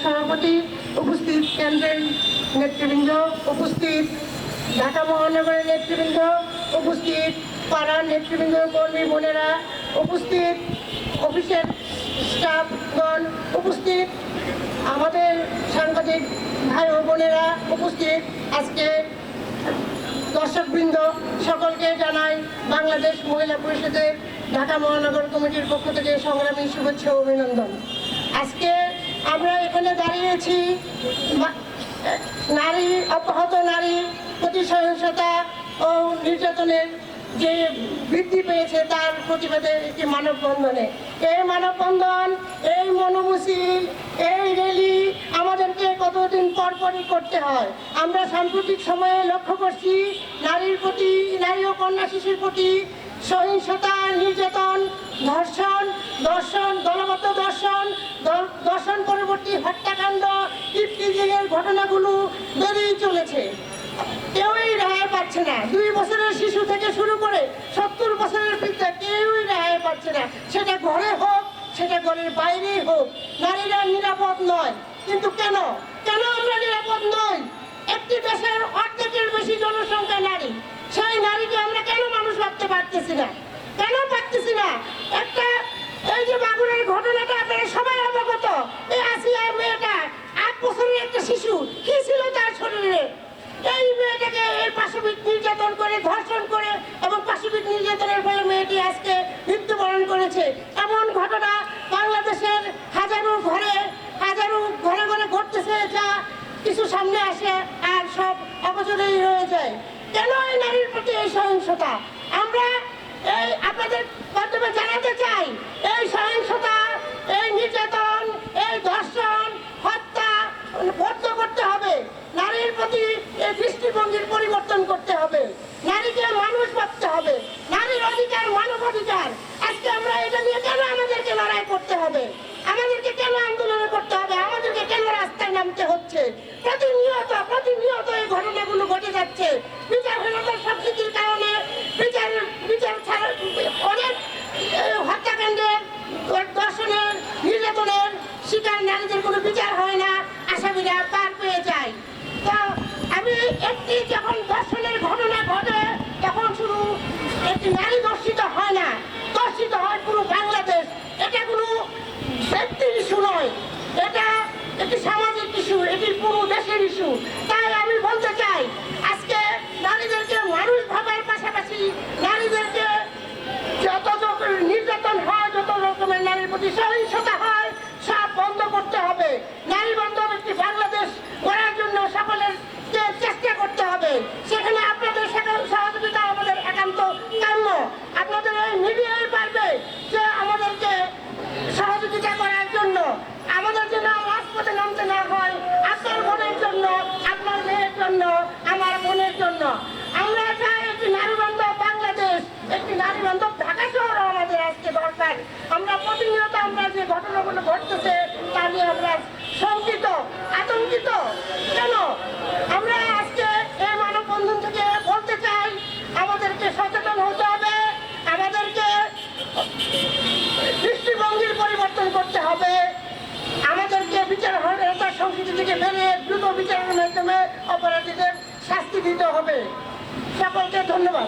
সভাপতি, উপস্থিত কেন্দ্রের নেতৃবৃন্দ, উপস্থিত ঢাকা মহানগরের নেতৃবৃন্দ, উপস্থিত পাড়ার নেতৃবৃন্দ, কর্মী বোনেরা, উপস্থিত অফিসের স্টাফগণ, উপস্থিত আমাদের সাংবাদিক ভাই ও বোনেরা, উপস্থিত আজকে দর্শকবৃন্দ, সকলকে জানাই বাংলাদেশ মহিলা পরিষদের ঢাকা মহানগর কমিটির পক্ষ থেকে সংগ্রামী শুভেচ্ছা ও অভিনন্দন। আজকে আমরা এখানে দাঁড়িয়েছি নারী অপহৃত নারী প্রতি সহিংসতা ও নির্যাতনের যে বৃদ্ধি পেয়েছে তার প্রতিবাদে একটি মানববন্ধনে। এই মানববন্ধন, এই মনোমিছিল, এই র্যালি আমাদেরকে কতদিন পরপরই করতে হয়। আমরা সাম্প্রতিক সময়ে লক্ষ্য করছি নারীর প্রতি, নারী ও কন্যা শিশুর প্রতি সহিংসতা, নির্যাতন, ধর্ষণ, দলবদ্ধ দর্শন পরবর্তী হত্যাকাণ্ড, ইফটিজিংয়ের ঘটনাগুলো বেড়েই চলেছে। কেউই রেহাই পাচ্ছে না। 2 বছরের শিশু থেকে শুরু করে 70 বছরের বৃদ্ধা কেউই রেহাই পাচ্ছে না। সেটা ঘরে হোক, সেটা ঘরের বাইরেই হোক, নারীরা নিরাপদ নয়। কিন্তু কেন আমরা নিরাপদ নই? একটি দেশের অর্ধেকের বেশি জনসংখ্যা নারী। সেই নারীকে আমরা কেন মানুষ ভাবতে পারতেছি না? একটা এই যে মাগুরের ঘটনাটা আপনারা সবাই অবগত। এই আসিয়া মেয়েটা 8 বছরের একটা শিশু, কি ছিল তার শরীরে? এই মেয়েটাকে এর পাশবিক নির্যাতন করে, ধর্ষণ করে এবং পাশবিক নির্যাতনের ফলে মেয়েটি আজকে মৃত্যুবরণ করেছে। এমন ঘটনা বাংলাদেশের হাজারো ঘরে ঘরে ঘটতেছে, যা কিছু সামনে আসে আর সব অগোচরেই রয়ে যায়। কেন এই নারীর প্রতি এই সহিংসতা? আমরা এই আপনাদের মাধ্যমে জানাতে চাই, এই সহিংসতা, এই নির্যাতন, এই ধর্ষণ, হত্যা বন্ধ করতে হবে। নারীর প্রতি এই দৃষ্টিভঙ্গির পরিবর্তন করতে হবে। নারীকে মানুষ ভাবতে হবে। নারীর অধিকার মানব অধিকার। আজকে আমরা এটা নিয়ে কেন আমাদেরকে লড়াই করতে হবে? আমাদেরকে কেন আন্দোলন করতে হবে? আমাদেরকে কেন রাস্তায় নামতে হচ্ছে? প্রতিনিয়ত এই ঘটনাগুলো ঘটে যাচ্ছে। বিচারহীনতার সংস্কৃতির কারণে বিচার ছাড়া অনেক হত্যাকাণ্ডের, ধর্ষণের, নির্যাতনের শিকার নারীদের কোনো বিচার হয় না, আসামিরা পার পেয়ে যায়। তো আমি যখন ধর্ষণের ঘটনা ঘটে তখন শুধু একটি নারী ধর্ষিত হয় না, ধর্ষিত হয় পুরো বাংলাদেশ। এটা কোনো ব্যক্তির ইস্যু নয়, এটা একটি সামাজিক ইস্যু, এটি পুরো দেশের ইস্যু। তাই আমি বলতে চাই, আজকে নারীদেরকে মানুষ ভাবার পাশাপাশি নারীদেরকে যত নির্যাতন হয়, যত রকমের নারীর প্রতি সহিংসতা হয়, সব বন্ধ করতে হবে। নারী বান্ধব একটি বাংলাদেশ গড়ার জন্য সকলের চেষ্টা করতে হবে। সেখানে আপনাদের সহযোগিতা আমাদের একান্ত কাম্য। আপনাদের এই মিডিয়ায় পারবে যে আমাদেরকে সহযোগিতা করার জন্য, আমাদের যেন রাজপথে নামতে না হয়, আপনার বোনের জন্য, আপনার মেয়ের জন্য, আমার বোনের জন্য। আমরা চাই একটি নারী বান্ধব বাংলাদেশ, একটি নারী বান্ধব ঢাকা শহর আমাদের আজকে দরকার। আমরা প্রতিনিয়ত যে ঘটনাগুলো ঘটতেছে তা নিয়ে আমরা শঙ্কিত, আতঙ্কিত। কেন? আমরা আজকে এই মানববন্ধন থেকে বলতে চাই, আমাদেরকে সচেতন হতে হবে, আমাদেরকে দৃষ্টিভঙ্গির পরিবর্তন করতে হবে, আমাদেরকে বিচারহীনতার সংস্কৃতি থেকে বেরিয়ে দ্রুত বিচারের মাধ্যমে অপরাধীদের শাস্তি দিতে হবে। সকলকে ধন্যবাদ।